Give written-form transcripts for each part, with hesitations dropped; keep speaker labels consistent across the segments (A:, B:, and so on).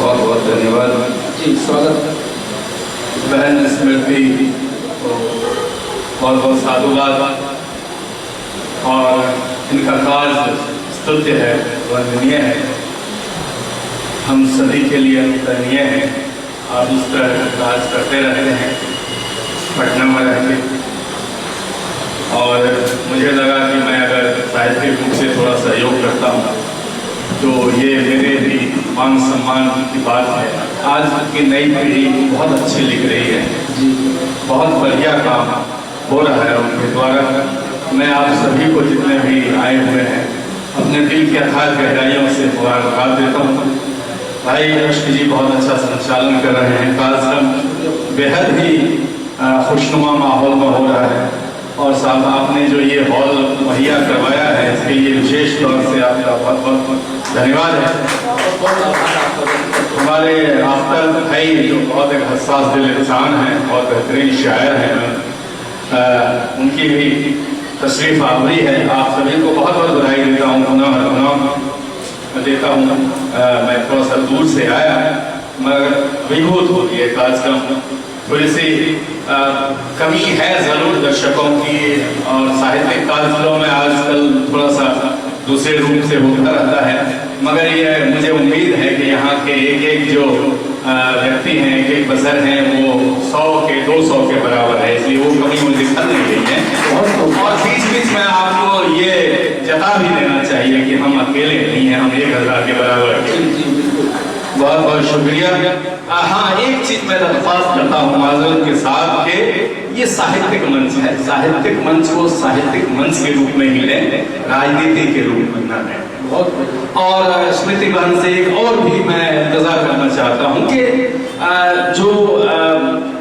A: बहुत बहुत धन्यवाद
B: जी। स्वागत।
A: बहन स्मृति को बहुत बहुत साधुवाद, और इनका कार्य स्तुत्य है, वंदनीय है, हम सभी के लिए अनुकरणीय है। आप उस तरह कार्य करते रहते हैं पटना में रह के, और मुझे लगा कि मैं अगर साहित्यिक रूप से थोड़ा सहयोग करता हूँ तो ये मेरे भी मान सम्मान की बात है। आज की नई पीढ़ी बहुत अच्छी लिख रही है जी, बहुत बढ़िया काम हो रहा है उनके द्वारा। मैं आप सभी को जितने भी आए हुए हैं अपने दिल के अथाह गहराइयों से मुबारकबाद देता हूँ। भाई अश्क जी बहुत अच्छा संचालन कर रहे हैं, कार्यक्रम बेहद ही खुशनुमा माहौल में हो रहा है, और साहब आपने जो ये हॉल मुहैया करवाया है इसके लिए विशेष तौर से आपका बहुत बहुत धन्यवाद है। हमारे आफ्टर भाई जो बहुत एक हसास दिल इंसान हैं, बहुत बेहतरीन शायर हैं, उनकी भी तशरीफ आवरी है। आप सभी को बहुत बहुत बधाई देता हूँ, पुनः देता हूँ। मैं थोड़ा सा दूर से आया मगर विभूत हो गया कार्यक्रम, थोड़ी सी कमी है ज़रूर दर्शकों की, और साहित्यिक कार्यक्रमों में आजकल थोड़ा सा दूसरे रूप से होता रहता है, मगर ये मुझे उम्मीद है कि यहाँ के एक एक जो व्यक्ति हैं, एक एक बसर हैं, वो 100 के 200 के बराबर है, इसलिए वो कमी मुझे दिखा नहीं रही है। और बीच बीच में आपको ये जता भी देना चाहिए कि हम अकेले नहीं हैं, हम 1000 के बराबर हैं। बहुत बहुत शुक्रिया। हाँ, एक चीज मैं दरख्वास्त करता हूँ माजरत के साथ के ये साहित्यिक मंच है, साहित्यिक मंच को साहित्यिक मंच के रूप में ही लें, राजनीति के रूप में न लें। और स्मृति बहन से एक और भी मैं इंतजार करना चाहता हूँ कि जो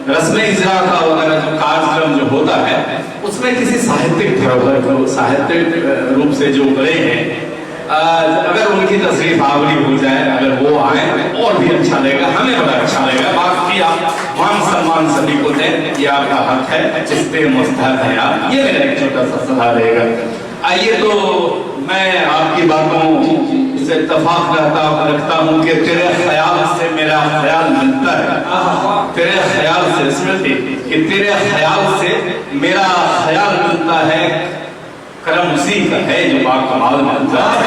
A: रस्म इजरा का वगैरह जो कार्यक्रम जो होता है उसमें किसी साहित्यिक धरोहर को साहित्यिक रूप से जो बड़े हैं, अगर उनकी तशरीफ आवरी हो जाए, अगर वो आए और भी अच्छा लगेगा, हमें बड़ा अच्छा लगेगा। बाकी आप मान सम्मान सभी को दें, ये आपका हक है, इस पे मुस्तहक है आप। ये मेरा एक छोटा सा सलाह रहेगा। आइए तो मैं आपकी बातों से इत्तेफाक रखता हूँ कि तेरे ख्याल से मेरा ख्याल मिलता है, तेरे ख्याल से स्मृति कि तेरे ख्याल से मेरा ख्याल मिलता है। करम उसी का है जो बाकमाल मिलता है,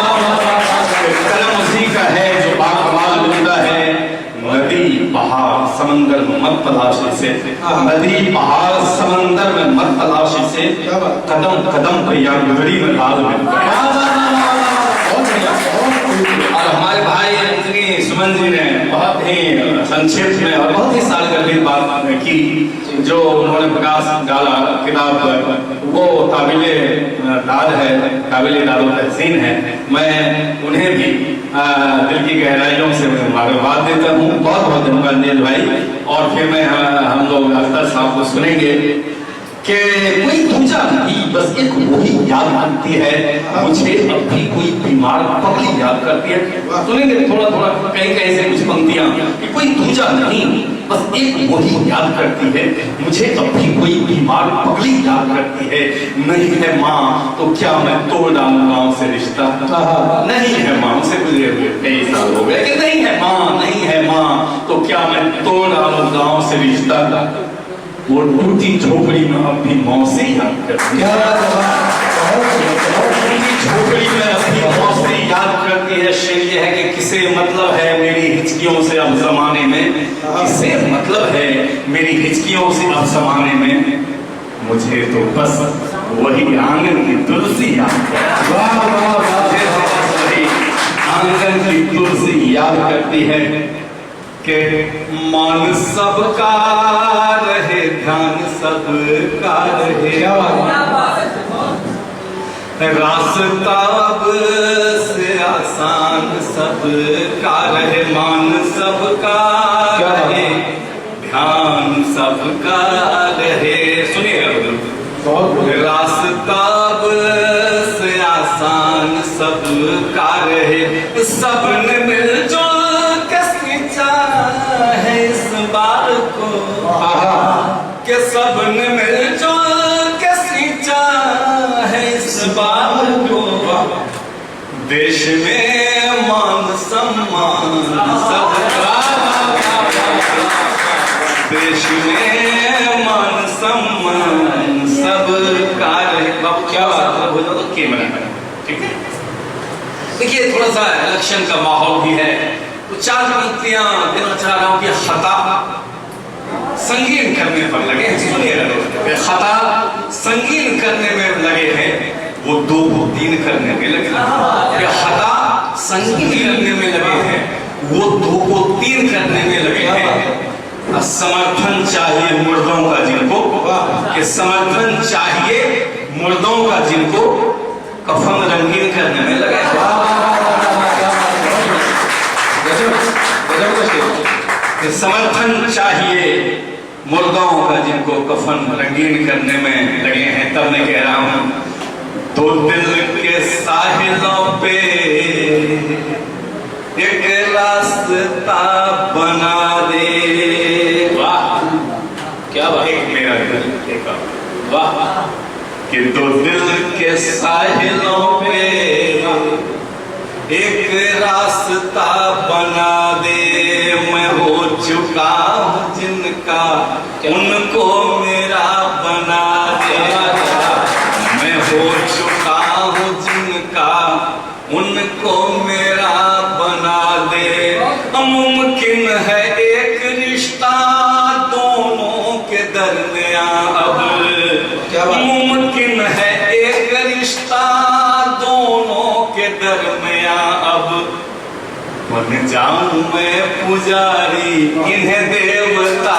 A: करम उसी का है जो बाकमाल मिलता है। नदी पहाड़ समंदर में मत तलाशी से, नदी पहाड़ समंदर में मत तलाशी से, कदम कदम पे या गुजरी में लाल मिलता है। और हमारे भाई अंजनी सुमन जी ने बहुत ही संक्षेप में और बहुत ही सालगिरह बात की, जो उन्होंने प्रकाश डाला किताब पर, वो काबिले दाद है, काबिले दाद तहसीन है। मैं उन्हें भी दिल की गहराइयों से मुबारकबाद देता हूँ। बहुत बहुत धन्यवाद नील भाई। और फिर मैं हम लोग अख्तर साहब को सुनेंगे कि कोई दूजा नहीं, बस एक वही याद आती है मुझे, अब भी कोई बीमार पगली याद करती है। सुनेंगे थोड़ा थोड़ा कहीं कहीं से कुछ पंक्तियां कि कोई दूजा नहीं, बस एक वही याद करती है मुझे, अब भी कोई बीमार पगली याद करती है। नहीं है माँ तो क्या मैं तोड़ डालूं गाँव से रिश्ता, नहीं है माँ से गुजरे हुए कई साल हो गए कि नहीं है माँ, नहीं है माँ तो क्या मैं तोड़ डालूं गाँव से रिश्ता। वो टूटी झोपड़ी में अब भी मौसी याद करती है, टूटी झोपड़ी में अब भी मौसी याद करती है। शेर ये है कि किसे मतलब है मेरी हिचकियों से अब जमाने में, किसे मतलब है मेरी हिचकियों से अब जमाने में, मुझे तो बस वही आंगन की तुलसी याद करती है, वही आंगन की तुलसी याद करती है कि मान सबका रहे, ध्यान सबका रहे, रास्ता अब से आसान सबका रहे, मान सबका रहे, ध्यान सबका रहे। सुनिए, रास्ता अब से आसान सबका रहे, सबने मिलजुल है इस बार को कि सबने मिलजुल के सींचा है इस बार को, देश में मान सम्मान सबका देश में मान सम्मान सब कार्य। बाबू क्या बात है, बोलो तो कैमरा ठीक है। देखिए थोड़ा सा इलेक्शन का माहौल भी है, तो 4 पंक्तियां देना चाह रहा हूं कि खता संगीन करने पर लगे हैं। सुनिए, खता संगीन करने में लगे हैं, वो 2 को 3 करने में लगे हैं। खता संगीन करने में लगे हैं, वो 2 को 3 करने में लगे हैं। समर्थन चाहिए मुर्दों का जिनको, कि समर्थन चाहिए मुर्दों का जिनको कफन रंगीन करने में लगे हैं। समर्थन चाहिए मुर्दों का जिनको कफन रंगीन करने में लगे हैं। तब मैं कह रहा हूं, तो दिल के साहिलों पे एक रास्ता बना दे। वाह क्या बात, एक मेरा दिल एक वाह, कि तो दिल के साहिलों पे एक रास्ता बना दे। मैं हो चुका हूं जिनका, उनको मेरा बना दे। मैं हो चुका हूं जिनका, उनको मेरा बना दे। मुमकिन है एक रिश्ता दोनों के दरमियां अब, मुमकिन है एक रिश्ता दोनों के दरमियां अब। बन जाऊं मैं पुजारी इन्हें देवता,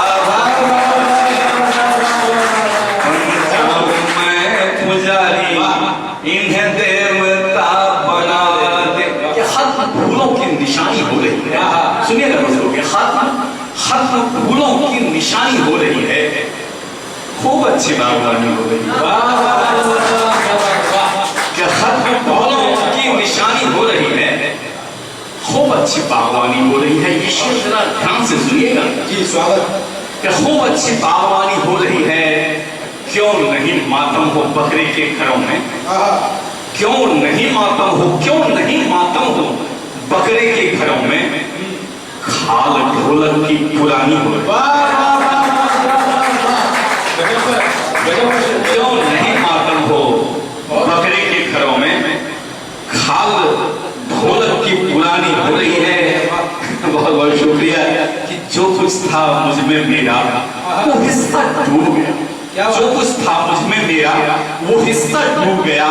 A: बन जाऊं मैं पुजारी इन्हें देवता बना दे। ये खत्म फूलों की निशानी हो रही है। सुनिएगा दोस्तों, कि खत्म फूलों की निशानी हो रही है। खूब अच्छी बागवानी हो रही है। क्या खत्म फूलों की निशानी हो रही है, खूब अच्छी बागवानी हो रही है। ये शेर जरा ध्यान से सुनिएगा जी, स्वागत। क्या खूब अच्छी बागवानी हो रही है, क्यों नहीं मातम हो बकरे के घरों में, क्यों नहीं मातम हो, क्यों नहीं मातम हो बकरे के घरों में। खाल ढोलक की पुरानी हो, क्यों नहीं मातम हो बकरे के घरों में। खाल ढोलक की पुरानी हो रही है। बहुत बहुत शुक्रिया कि जो कुछ था मुझ में मेरा वो हिस्सा डूब गया। जो कुछ था मुझ में मेरा वो हिस्सा डूब गया।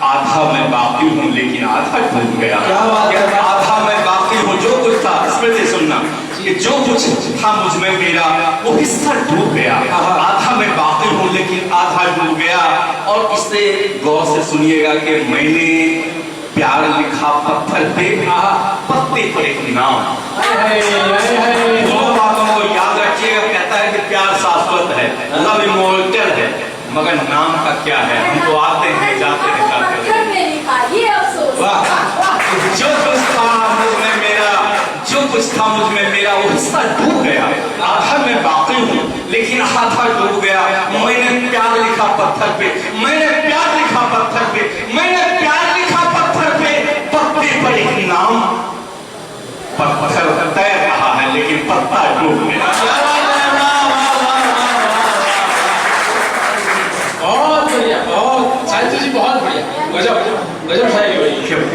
A: आधा मैं बाकी हूँ लेकिन आधा डूब गया। आधा मैं बाकी हूँ, जो कुछ था, इसमें से सुनना, कि जो कुछ था मुझ में मेरा वो हिस्सा डूब गया। आधा मैं बाकी हूँ लेकिन आधा डूब गया। और इसे गौर से सुनिएगा कि मैंने प्यार लिखा पत्थर पे, पत्ते पर एक नाम। दोनों बातों को याद रखिएगा। कहता है कि प्यार शाश्वत है, लव इमोर्टल है, मगर नाम का क्या है। हम तो आते हैं जाते हैं जाते हैं। जो कुछ था मुझ में मेरा, जो कुछ था मुझ में मेरा वो हिस्सा डूब गया। आधा मैं बाकी हूँ लेकिन आधा डूब गया। मैंने प्यार लिखा पत्थर पे, मैंने प्यार लिखा पत्थर पे, मैंने प्यार लिखा पत्थर पे, पत्ते पर एक नाम। पत्थर तैर रहा है लेकिन पत्ता डूब गया।
B: बहुत बढ़िया, बहुत साहित्य जी, बहुत बढ़िया, गजब गजब शायरी हुई।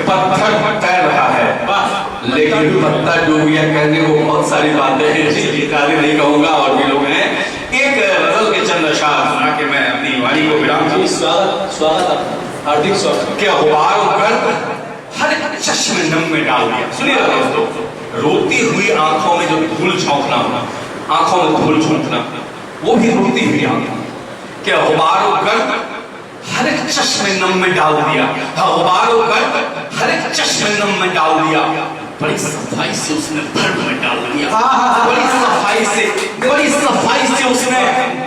A: पत्थर तैर रहा है लेकिन पत्ता डूब गया। कहने को बहुत सारी बातें हैं, ज्यादा नहीं कहूंगा, और भी लोग हैं। एक गजल के चंद अशार सुना के मैं अपनी वाणी को विराम दूं।
B: स्वागत स्वागत, हार्दिक स्वागत।
A: क्या गुबार कर हर चश्मे नम में डाल दिया। सुनिए दोस्तों, रोती हुई आंखों में जो धूल झोंकना होना, आंखों में धूल झोंकना, वो भी रोती हुई आंखों। क्या गुबारों कर हर एक चश्मे नम में डाल दिया। गुबारों कर हर एक चश्मे नम में डाल दिया। बड़ी सफाई से उसने भरम में डाल दिया। बड़ी सफाई से उसने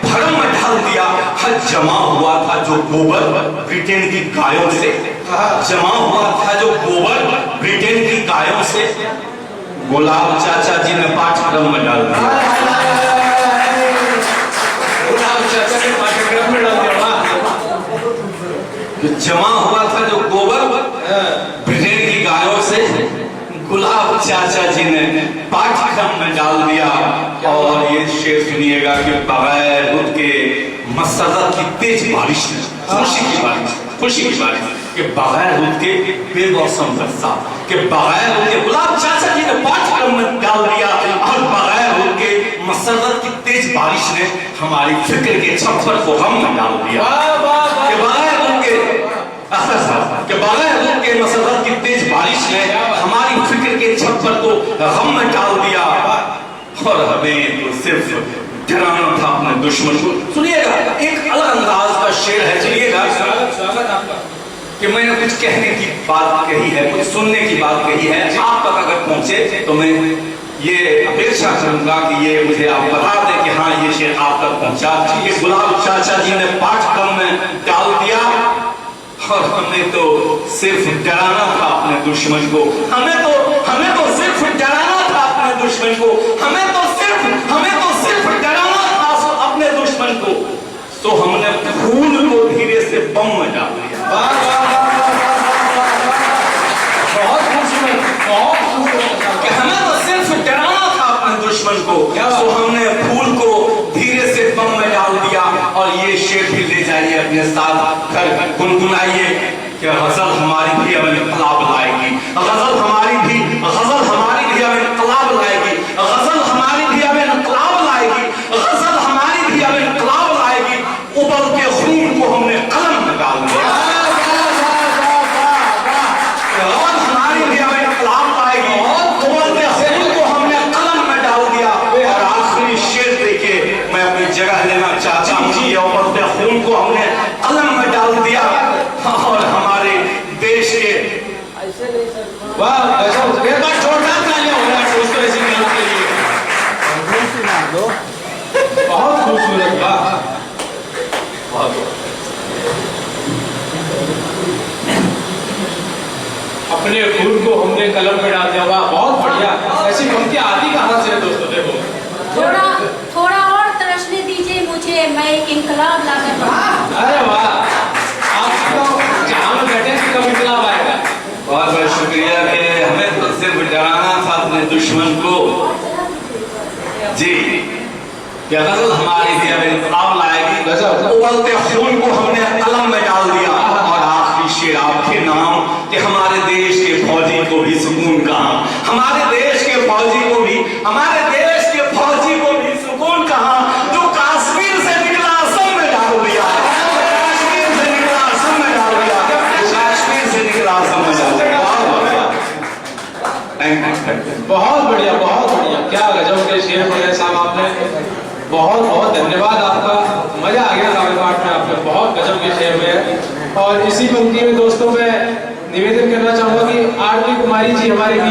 A: भरम में डाल दिया। हर जमा हुआ था जो गोबर ब्रिटेन की गायों से, जमा हुआ था जो गोबर ब्रिटेन की गायों से, गुलाब चाचा जी ने पाठ्यक्रम में डाल दिया।
B: गुलाब चाचा ने पाठ्यक्रम में डाल दिया।
A: जमा हुआ था जो गोबर ब्रिटेन की गायों से, गुलाब चाचा जी ने पाठ्यक्रम में डाल दिया। और ये
C: ये शेर सुनिएगा कि बगैर रुत के मसरत की तेज बारिश में, खुशी की बारिश कि बगैर रुत के बेमौसम बरसा, कि बगैर रुत के गुलाब चाचा जी ने पाठ्यक्रम में डाल दिया, और बगैर रुत के मसरत की तेज बारिश ने हमारी फिक्र के छप्पर को गम में डाल दिया। कि बगैर रुत के मसरत की तेज बारिश ने हमारी फिक्र के छप्पर को गम में डाल दिया, और हमें तो सिर्फ डराना था अपने दुश्मन को। सुनिएगा, एक अलग अंदाज का शेर है, सुनिएगा कि मैंने कुछ कहने की बात कही है, कुछ सुनने की बात कही है, आप तक अगर पहुंचे तो मैं ये अपेक्षा करूंगा कि ये मुझे आप बता दें कि हाँ ये शेर आप तक पहुंचा। ये गुलाब चाचा जी ने पाठ्यक्रम में डाल दिया, और हमें तो सिर्फ डराना था अपने दुश्मन को, हमें तो सिर्फ डराना था अपने दुश्मन को, हमें तो सिर्फ डराना था अपने दुश्मन को, तो हमने फूल को धीरे से बम में डाल दिया।
B: बहुत खूबसूरत।
C: कि हमें तो सिर्फ डराना था अपने दुश्मन को, तो हमने फूल को धीरे से बम में डाल दिया। और ये शेर भी ले जाइए अपने साथ, कर गुनगुनाइए कि गजल हमारी भी अब इनकलाब लाएगी, गजल हमारी भी अब इनकलाब लाएगी, गजल हमारी भी अब इनकलाब लाएगी, गजल हमारी भी अब इनकलाब लाएगी। उबलते खून को हमने कलम में डाल दिया, गजल हमारी भी अब इनकलाब लाएगी, उबलते खून को हमने कलम में डाल दिया। और आखिरी शेर देखिए, मैं अपनी जगह लेना चाहता हूँ, ये उबलते खून को हमने कलम में डाल दिया, और हमारे देश के
B: जोरदार तालियां हो रहा है दोस्तों ऐसी न्यूज़ के लिए। बहुत खूबसूरत। वाह, अपने खून को हमने कलम में डाल दिया। वाह, बहुत बढ़िया। ऐसी पंक्ति आती कहाँ से है दोस्तों? देखो,
D: थोड़ा और तरसने दीजिए मुझे, मैं एक इनकलाब लाकर दूंगा।
B: अरे वाह, आप तो जहाँ में बैठे हैं कब इनकलाब आएगा।
C: बहुत बहुत शुक्रिया कि हमें तो सिर्फ डराना था अपने दुश्मन को जी। क्या गजल हमारी भी अब इनकलाब लाएगी, उबलते खून को हमने कलम में डाल दिया। और आखिरी शेर आपके नाम कि हमारे देश के फौजी को भी सुकून कहाँ, हमारे देश के फौजी को भी सुकून कहाँ, जो कश्मीर से निकला असम में डाल दिया, कश्मीर से निकला असम में डाल दिया, कश्मीर से निकला असम में डाल दिया।
B: बहुत बढ़िया, बहुत बढ़िया। क्या गजब के शेर पढ़े साहब आपने। बहुत बहुत धन्यवाद आपका, मजा आ गया काव्य पाठ में, आपने बहुत गजब के शेर में। और इसी पंक्ति में दोस्तों मैं निवेदन करना चाहूंगा कि आरती कुमारी जी हमारे